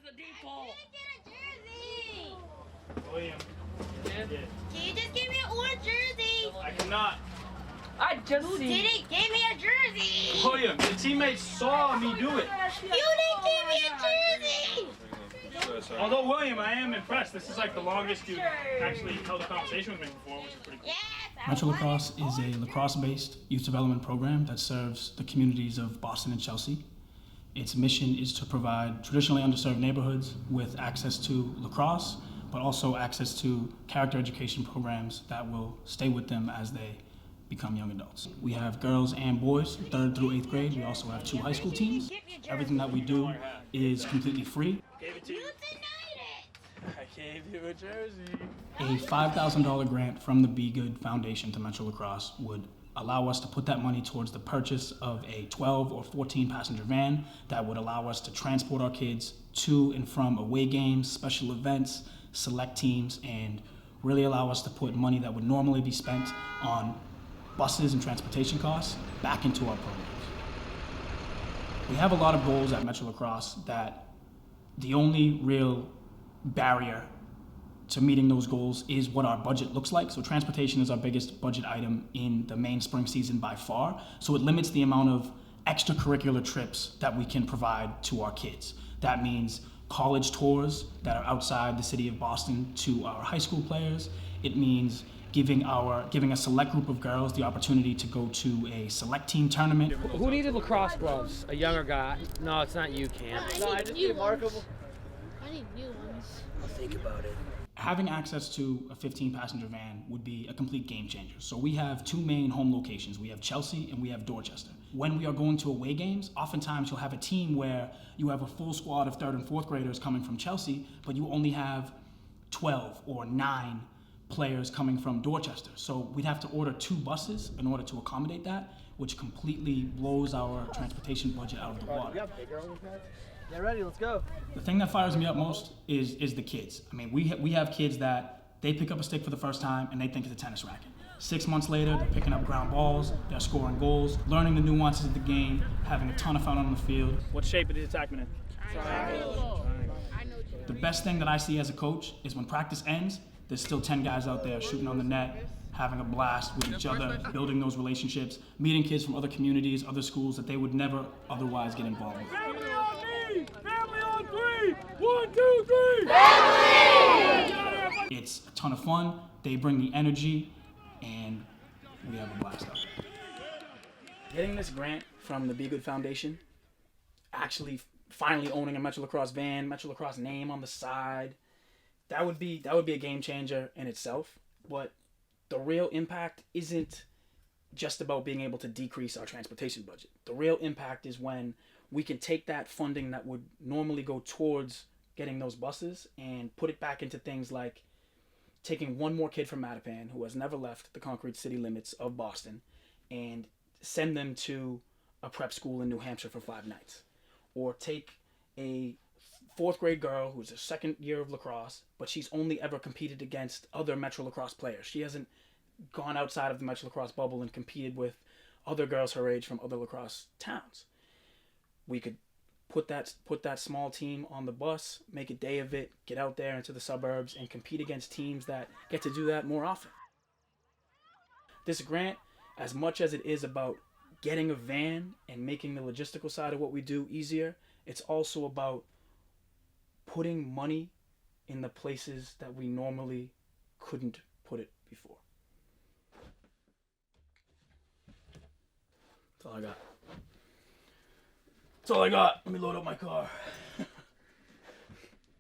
There's a deep ball. I didn't get a jersey. William. You did? Can you just give me an orange jersey? I cannot. I just Who see. didn't give me a jersey? William, your teammates saw me do it. You didn't give me a jersey. Although, William, I am impressed. This is like the longest you've actually held a conversation with me before, which is pretty cool. Yes, MetroLacrosse is a lacrosse-based youth development program that serves the communities of Boston and Chelsea. Its mission is to provide traditionally underserved neighborhoods with access to lacrosse, but also access to character education programs that will stay with them as they become young adults. We have girls and boys, 3rd through 8th grade. We also have 2 high school teams. Everything that we do is completely free. Gave it to You you. denied it. I gave you a jersey. A $5,000 grant from the b.good Foundation to MetroLacrosse would allow us to put that money towards the purchase of a 12 or 14 passenger van that would allow us to transport our kids to and from away games, special events, select teams, and really allow us to put money that would normally be spent on buses and transportation costs back into our programs. We have a lot of goals at MetroLacrosse that the only real barrier to meeting those goals is what our budget looks like. So transportation is our biggest budget item in the main spring season by far. So it limits the amount of extracurricular trips that we can provide to our kids. That means college tours that are outside the city of Boston to our high school players. It means giving a select group of girls the opportunity to go to a select team tournament. Who needed lacrosse gloves? A younger guy? No, it's not you, Cam. No, I just need markable. I need new ones. I'll think about it. Having access to a 15-passenger van would be a complete game changer. So we have 2 main home locations. We have Chelsea and we have Dorchester. When we are going to away games, oftentimes you'll have a team where you have a full squad of 3rd and 4th graders coming from Chelsea, but you only have 12 or 9 players coming from Dorchester. So we'd have to order 2 buses in order to accommodate that, which completely blows our transportation budget out of the water. Get ready, let's go. The thing that fires me up most is the kids. I mean, we have kids that they pick up a stick for the first time and they think it's a tennis racket. 6 months later, they're picking up ground balls, they're scoring goals, learning the nuances of the game, having a ton of fun on the field. What shape is the attackman in? The best thing that I see as a coach is when practice ends, there's still 10 guys out there shooting on the net, having a blast with each other, building those relationships, meeting kids from other communities, other schools that they would never otherwise get involved with. Family on me! Family on 3! 1, 2, 3! Family! It's a ton of fun, they bring the energy, and we have a blast out there. Getting this grant from the b.good Foundation, actually finally owning a MetroLacrosse van, MetroLacrosse name on the side, that would be a game changer in itself. But the real impact isn't just about being able to decrease our transportation budget. The real impact is when we can take that funding that would normally go towards getting those buses and put it back into things like taking one more kid from Mattapan who has never left the concrete city limits of Boston and send them to a prep school in New Hampshire for 5 nights. Or take a 4th grade girl who's her 2nd year of lacrosse, but she's only ever competed against other MetroLacrosse players. She hasn't gone outside of the MetroLacrosse bubble and competed with other girls her age from other lacrosse towns. We could put that small team on the bus, make a day of it, get out there into the suburbs and compete against teams that get to do that more often. This grant, as much as it is about getting a van and making the logistical side of what we do easier, it's also about putting money in the places that we normally couldn't put it before. That's all I got. That's all I got. Let me load up my car.